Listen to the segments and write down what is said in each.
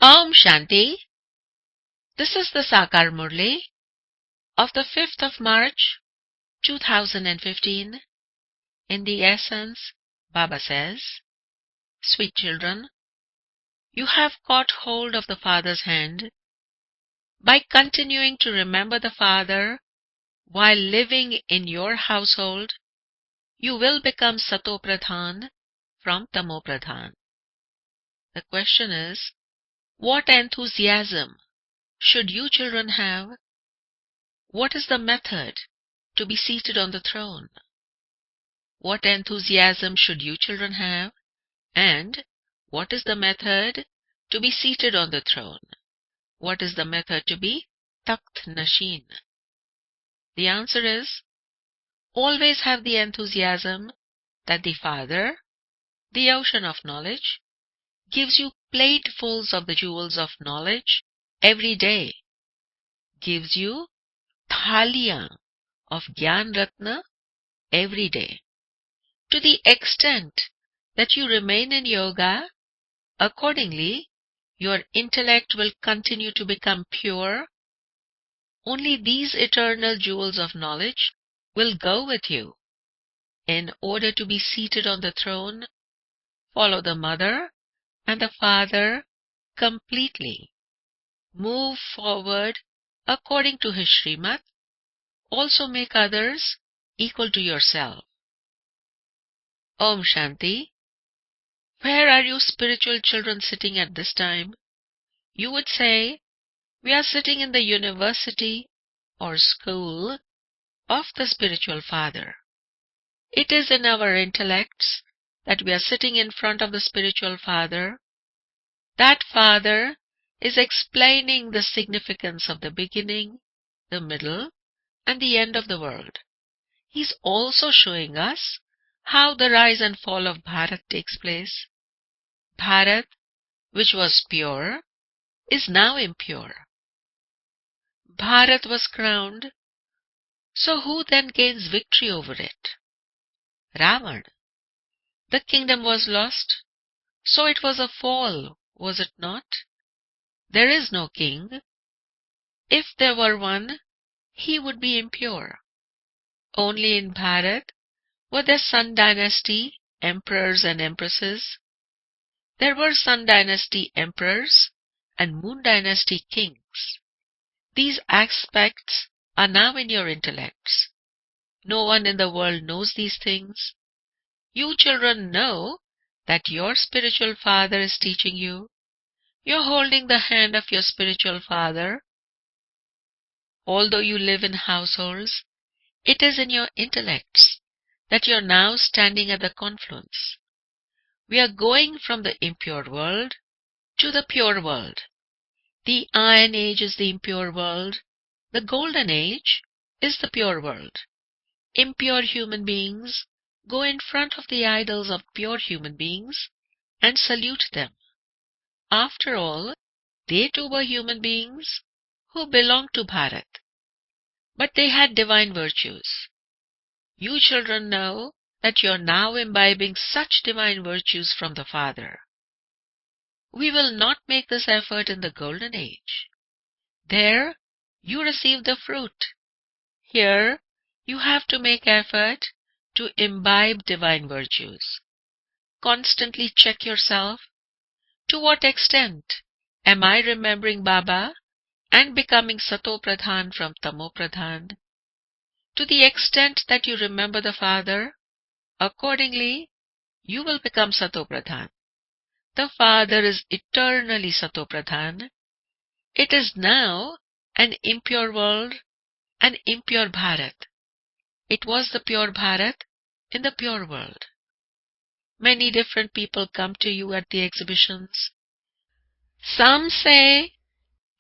Om Shanti. This is the Sakar Murli of the 5th of March 2015. In the essence, Baba says, Sweet children, you have caught hold of the Father's hand. By continuing to remember the Father while living in your household, you will become Sato Pradhan from Tamo Pradhan. The question is, what enthusiasm should you children have? What is the method to be seated on the throne? What enthusiasm should you children have? And what is the method to be seated on the throne? What is the method to be Takht Nashin? The answer is, always have the enthusiasm that the Father, the ocean of knowledge, gives you platefuls of the jewels of knowledge every day, gives you thaliyan of Gyan Ratna every day. To the extent that you remain in yoga, accordingly, your intellect will continue to become pure. Only these eternal jewels of knowledge will go with you. In order to be seated on the throne, follow the mother and the father completely. Move forward according to his Srimad. Also make others equal to yourself. Om Shanti. Where are you spiritual children sitting at this time? You would say, we are sitting in the university or school of the spiritual Father. It is in our intellects that we are sitting in front of the spiritual Father. That Father is explaining the significance of the beginning, the middle, and the end of the world. He's also showing us how the rise and fall of Bharat takes place. Bharat, which was pure, is now impure. Bharat was crowned, so who then gains victory over it? Ravan. The kingdom was lost, so it was a fall, was it not? There is no king. If there were one, he would be impure. Only in Bharat were there Sun dynasty emperors and empresses. There were Sun dynasty emperors and Moon dynasty kings. These aspects are now in your intellects. No one in the world knows these things. You children know that your spiritual father is teaching you. You're holding the hand of your spiritual father. Although you live in households, it is in your intellects that you're now standing at the confluence. We are going from the impure world to the pure world. The Iron Age is the impure world. The Golden Age is the pure world. Impure human beings go in front of the idols of pure human beings and salute them. After all, they too were human beings who belonged to Bharat. But they had divine virtues. You children know that you are now imbibing such divine virtues from the Father. We will not make this effort in the Golden Age. There, you receive the fruit. Here, you have to make effort to imbibe divine virtues. Constantly check yourself. To what extent am I remembering Baba and becoming Sato Pradhan from Tamo Pradhan? To the extent that you remember the Father, accordingly, you will become Sato Pradhan. The Father is eternally Sato Pradhan. It is now an impure world, an impure Bharat. It was the pure Bharat in the pure world. Many different people come to you at the exhibitions. Some say,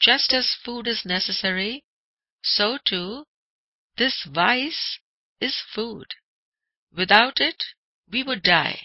just as food is necessary, so too, this vice is food. Without it, we would die.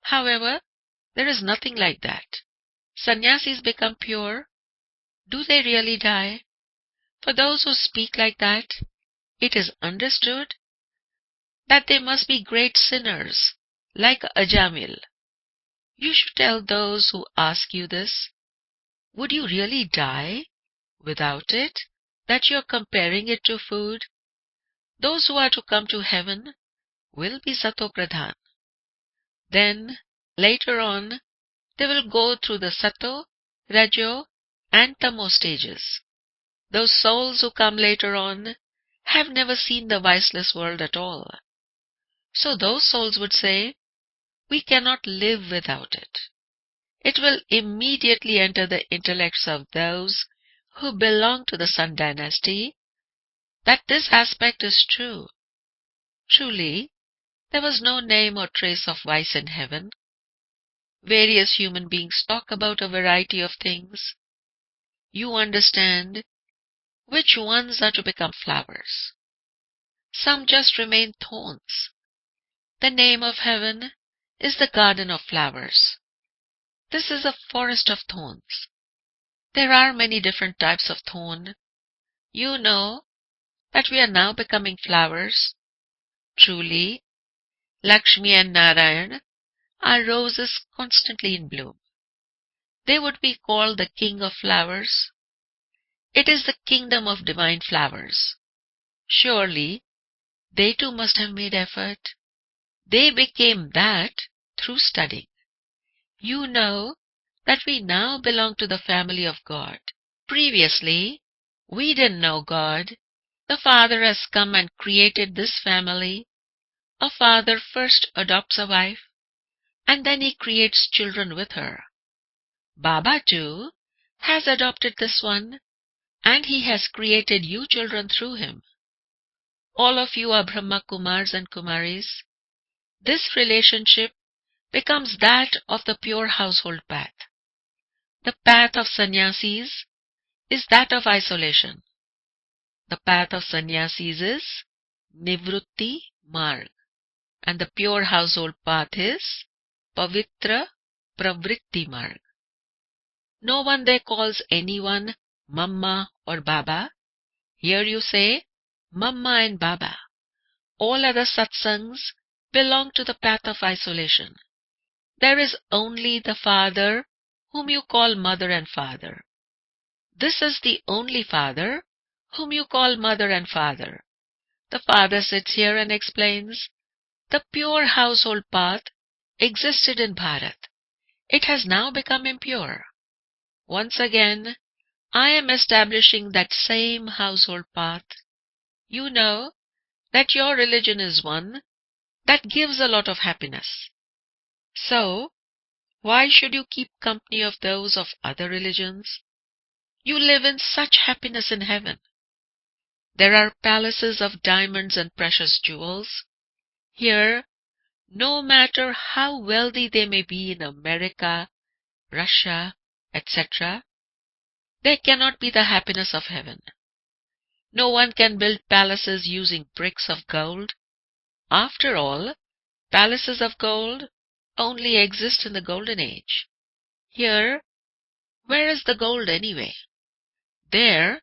However, there is nothing like that. Sannyasis become pure. Do they really die? For those who speak like that, it is understood that they must be great sinners, like Ajamil. You should tell those who ask you this, Would you really die without it, that you are comparing it to food? Those who are to come to heaven will be Sato-pradhan. Then, later on, they will go through the Sato, Rajo, and Tamo stages. Those souls who come later on have never seen the viceless world at all. So those souls would say, we cannot live without it. It will immediately enter the intellects of those who belong to the Sun dynasty that this aspect is true. Truly, there was no name or trace of vice in heaven. Various human beings talk about a variety of things. You understand which ones are to become flowers. Some just remain thorns. The name of heaven is the garden of flowers. This is a forest of thorns. There are many different types of thorn. You know that we are now becoming flowers. Truly, Lakshmi and Narayan are roses constantly in bloom. They would be called the king of flowers. It is the kingdom of divine flowers. Surely, they too must have made effort. They became that through studying. You know that we now belong to the family of God. Previously, we didn't know God. The Father has come and created this family. A father first adopts a wife, and then he creates children with her. Baba too has adopted this one, and he has created you children through him. All of you are Brahma Kumars and Kumaris. This relationship becomes that of the pure household path. The path of sannyasis is that of isolation. The path of sannyasis is Nivrutti Marg, and the pure household path is Pavitra Pravritti Marg. No one there calls anyone Mamma or Baba. Here you say Mamma and Baba. All other satsangs belong to the path of isolation. There is only the Father whom you call Mother and Father. This is the only Father whom you call Mother and Father. The Father sits here and explains, the pure household path existed in Bharat. It has now become impure. Once again, I am establishing that same household path. You know that your religion is one that gives a lot of happiness. So, why should you keep company of those of other religions? You live in such happiness in heaven. There are palaces of diamonds and precious jewels. Here, no matter how wealthy they may be in America, Russia, etc., they cannot be the happiness of heaven. No one can build palaces using bricks of gold. After all, palaces of gold only exist in the golden age. Here, where is the gold anyway? There,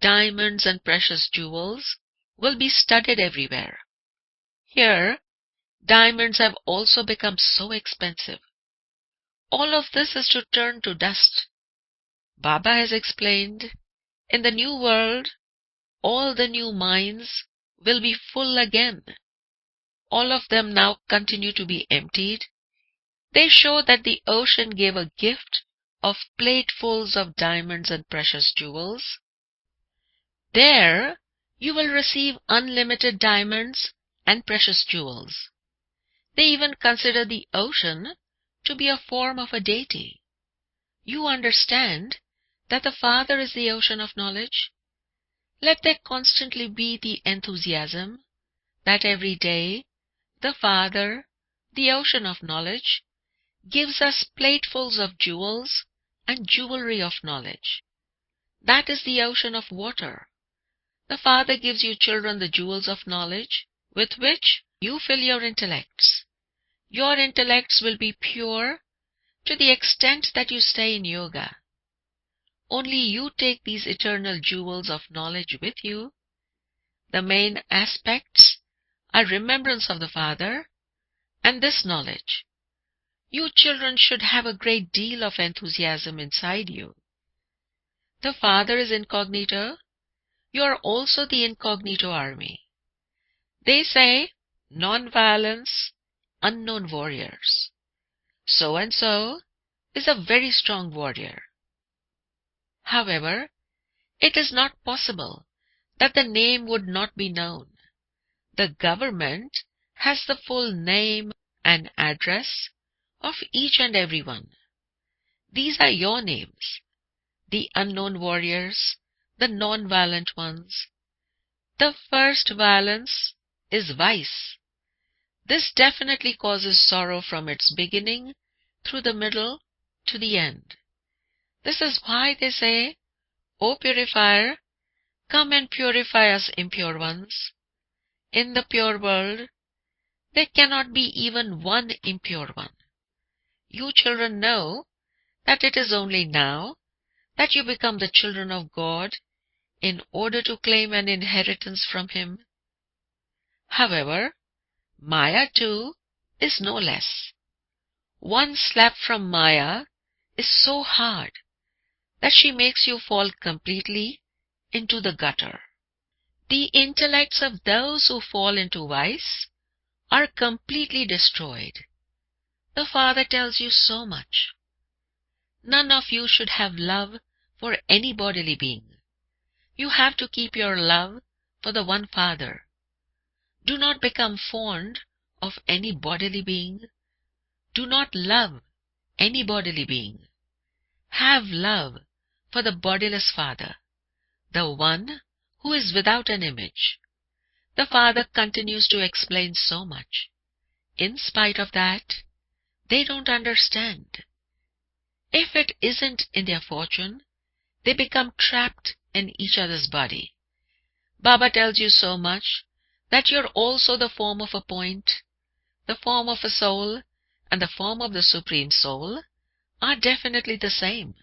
diamonds and precious jewels will be studded everywhere. Here, diamonds have also become so expensive. All of this is to turn to dust. Baba has explained, in the new world, all the new mines will be full again. All of them now continue to be emptied. They show that the ocean gave a gift of platefuls of diamonds and precious jewels. There, you will receive unlimited diamonds and precious jewels. They even consider the ocean to be a form of a deity. You understand that the Father is the ocean of knowledge? Let there constantly be the enthusiasm that every day the Father, the ocean of knowledge, gives us platefuls of jewels and jewelry of knowledge. That is the ocean of water. The Father gives you children the jewels of knowledge with which you fill your intellects. Your intellects will be pure to the extent that you stay in yoga. Only you take these eternal jewels of knowledge with you. The main aspects are remembrance of the Father and this knowledge. You children should have a great deal of enthusiasm inside you. The Father is incognito. You are also the incognito army. They say, non-violence, unknown warriors. So and so is a very strong warrior. However, it is not possible that the name would not be known. The government has the full name and address of each and every one. These are your names, the unknown warriors, the non-violent ones. The first violence is vice. This definitely causes sorrow from its beginning through the middle to the end. This is why they say, O purifier, come and purify us impure ones. In the pure world, there cannot be even one impure one. You children know that it is only now that you become the children of God in order to claim an inheritance from Him. However, Maya too is no less. One slap from Maya is so hard that she makes you fall completely into the gutter. The intellects of those who fall into vice are completely destroyed. The Father tells you so much. None of you should have love for any bodily being. You have to keep your love for the one Father. Do not become fond of any bodily being. Do not love any bodily being. Have love for the bodiless Father, the one who is without an image. The Father continues to explain so much. In spite of that, they don't understand. If it isn't in their fortune, they become trapped in each other's body. Baba tells you so much that you're also the form of a point, the form of a soul, and the form of the Supreme Soul are definitely the same.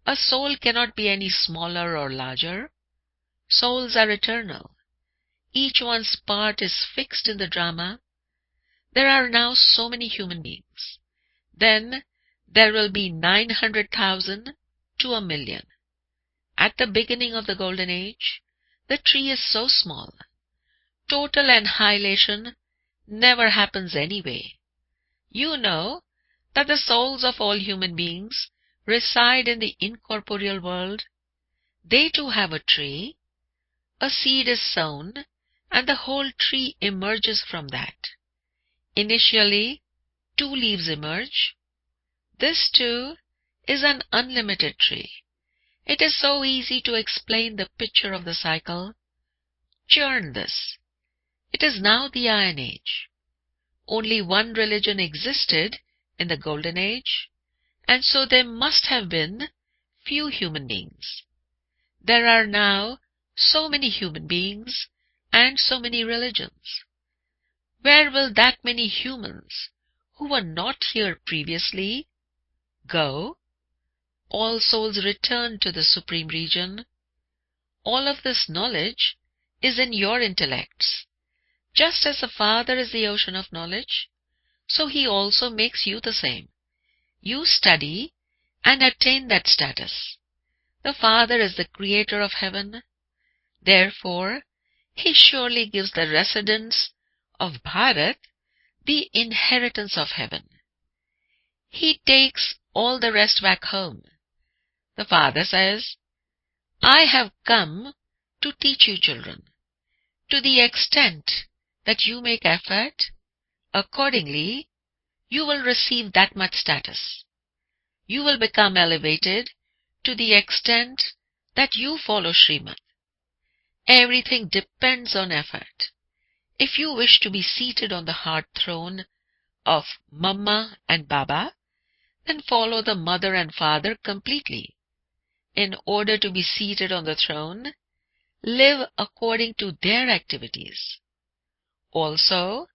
A soul cannot be any smaller or larger. Souls are eternal. Each one's part is fixed in the drama. There are now so many human beings. Then there will be 900,000 to 1,000,000. At the beginning of the Golden Age, the tree is so small. Total annihilation never happens anyway. You know that the souls of all human beings reside in the incorporeal world. They too have a tree. A seed is sown, and the whole tree emerges from that. Initially, 2 leaves emerge. This too is an unlimited tree. It is so easy to explain the picture of the cycle. Churn this. It is now the Iron Age. Only one religion existed in the Golden Age, and so there must have been few human beings. There are now so many human beings and so many religions. Where will that many humans who were not here previously go? All souls return to the Supreme Region. All of this knowledge is in your intellects. Just as the Father is the ocean of knowledge, so He also makes you the same. You study and attain that status. The Father is the creator of heaven. Therefore, He surely gives the residents of Bharat the inheritance of heaven. He takes all the rest back home. The Father says, I have come to teach you children. To the extent that you make effort, accordingly, you will receive that much status. You will become elevated to the extent that you follow Srimad. Everything depends on effort. If you wish to be seated on the heart throne of Mama and Baba, then follow the mother and father completely. In order to be seated on the throne, live according to their activities. Also,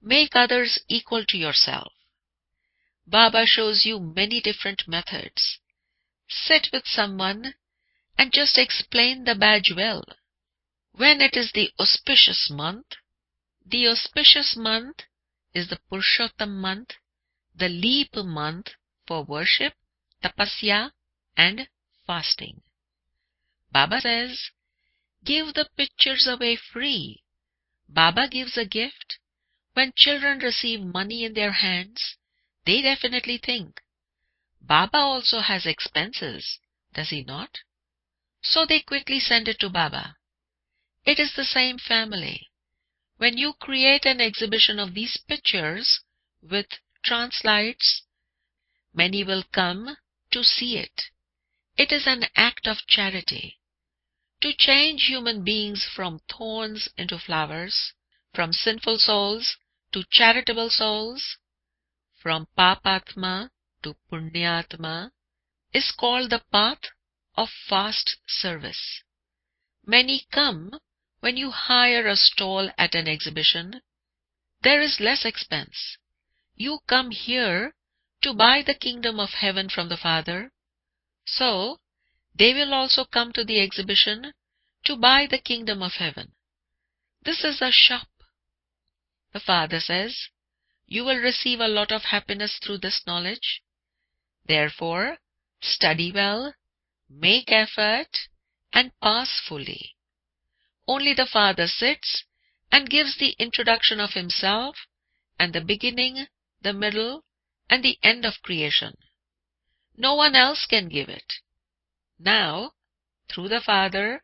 make others equal to yourself. Baba shows you many different methods. Sit with someone and just explain the badge well. When it is the auspicious month is the Purushottam month, the leap month for worship, tapasya and fasting. Baba says, give the pictures away free. Baba gives a gift. When children receive money in their hands, they definitely think, Baba also has expenses, does he not? So they quickly send it to Baba. It is the same family. When you create an exhibition of these pictures with translights, many will come to see it. It is an act of charity. To change human beings from thorns into flowers, from sinful souls to charitable souls, from papatma to punyatma, is called the path of fast service. Many come when you hire a stall at an exhibition. There is less expense. You come here to buy the kingdom of heaven from the Father. So, they will also come to the exhibition to buy the kingdom of heaven. This is a shop. The Father says, you will receive a lot of happiness through this knowledge. Therefore, study well, make effort, and pass fully. Only the Father sits and gives the introduction of himself and the beginning, the middle, and the end of creation. No one else can give it. Now, through the Father,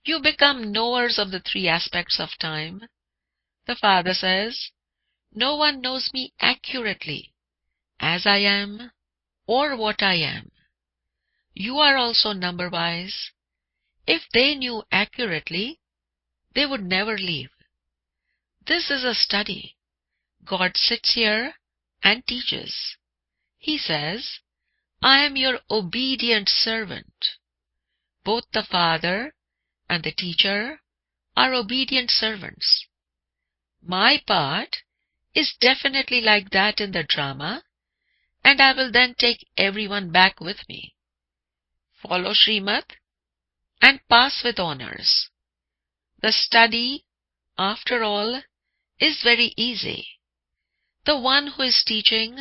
you become knowers of the three aspects of time. The Father says, no one knows me accurately, as I am, or what I am. You are also number-wise. If they knew accurately, they would never leave. This is a study. God sits here and teaches. He says, I am your obedient servant. Both the Father and the teacher are obedient servants. My part is definitely like that in the drama, and I will then take everyone back with me. Follow Srimad and pass with honors. The study, after all, is very easy. The one who is teaching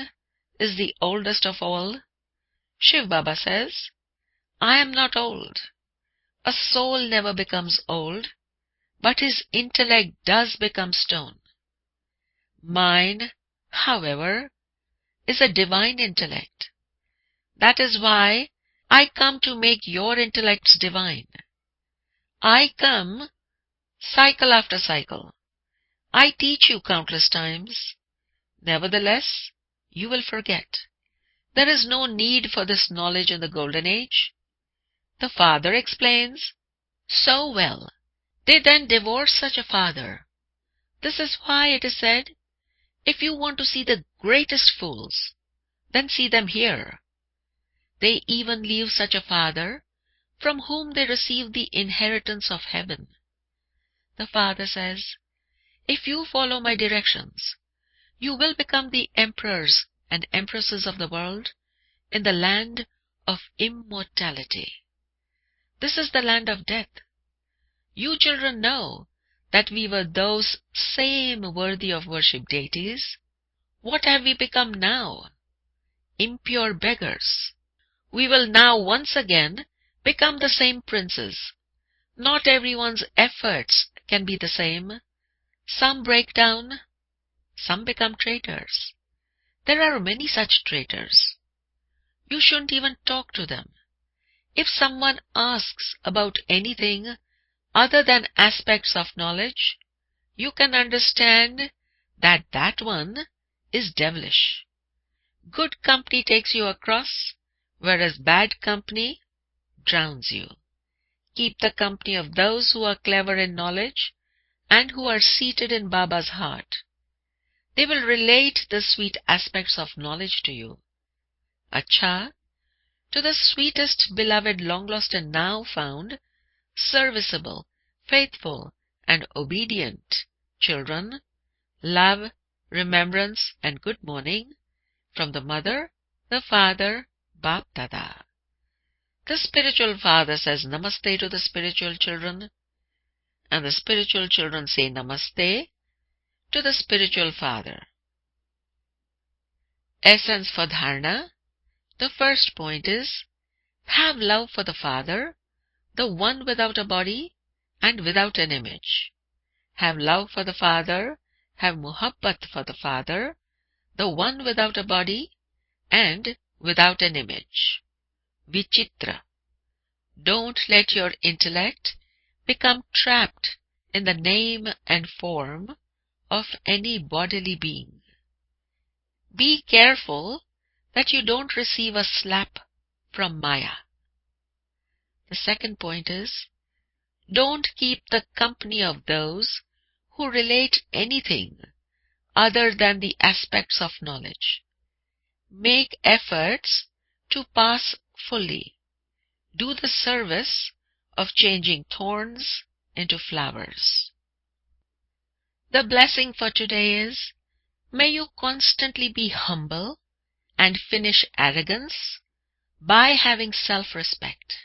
is the oldest of all. Shiv Baba says, I am not old. A soul never becomes old, but his intellect does become stone. Mine, however, is a divine intellect. That is why I come to make your intellects divine. I come cycle after cycle. I teach you countless times. Nevertheless, you will forget. There is no need for this knowledge in the golden age. The Father explains so well. They then divorce such a father. This is why it is said, if you want to see the greatest fools, then see them here. They even leave such a father from whom they receive the inheritance of heaven. The Father says, if you follow my directions, you will become the emperors and empresses of the world in the land of immortality. This is the land of death. You children know that we were those same worthy of worship deities. What have we become now? Impure beggars. We will now once again become the same princes. Not everyone's efforts can be the same. Some break down, some become traitors. There are many such traitors. You shouldn't even talk to them. If someone asks about anything other than aspects of knowledge, you can understand that that one is devilish. Good company takes you across, whereas bad company drowns you. Keep the company of those who are clever in knowledge and who are seated in Baba's heart. They will relate the sweet aspects of knowledge to you. Acha, to the sweetest, beloved, long-lost and now found, serviceable, faithful, and obedient children, love, remembrance, and good morning from the Mother, the Father, Bap Dada. The spiritual father says Namaste to the spiritual children, and the spiritual children say Namaste to the spiritual father. Essence for Dharana. The first point is, have love for the Father, the one without a body and without an image. Have love for the Father, have muhabbat for the Father, the one without a body and without an image. Vichitra. Don't let your intellect become trapped in the name and form of any bodily being. Be careful that you don't receive a slap from Maya. The second point is, don't keep the company of those who relate anything other than the aspects of knowledge. Make efforts to pass fully. Do the service of changing thorns into flowers. The blessing for today is, may you constantly be humble and finish arrogance by having self-respect.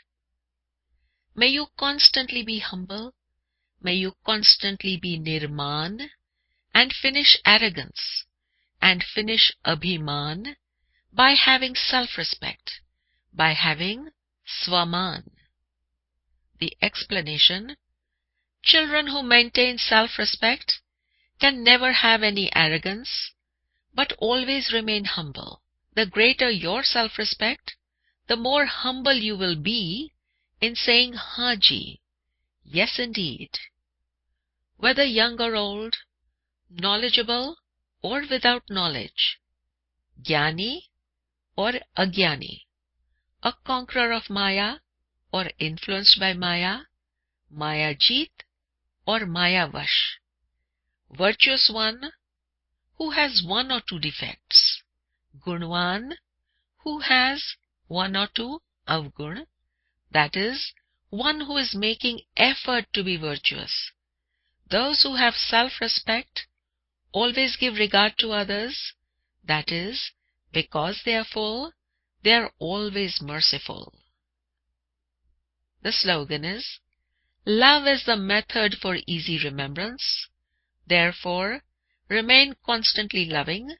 May you constantly be humble, may you constantly be nirman and finish arrogance and finish abhiman by having self-respect, by having swaman. The explanation: children who maintain self-respect can never have any arrogance, but always remain humble. The greater your self-respect, the more humble you will be in saying Haji, yes indeed. Whether young or old, knowledgeable or without knowledge, Jnani or Agyani, a conqueror of Maya or influenced by Maya, Maya Jeet or Maya Vash, virtuous one who has one or two defects, Gunwan who has one or two Avgun, that is, one who is making effort to be virtuous. Those who have self-respect always give regard to others, that is, because they are full, they are always merciful. The slogan is, love is the method for easy remembrance. Therefore, remain constantly loving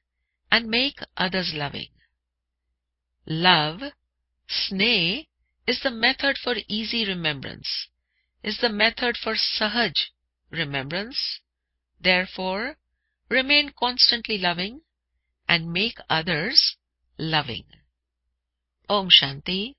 and make others loving. Love, sneh, is the method for easy remembrance, is the method for sahaj remembrance. Therefore, remain constantly loving and make others loving. Om Shanti.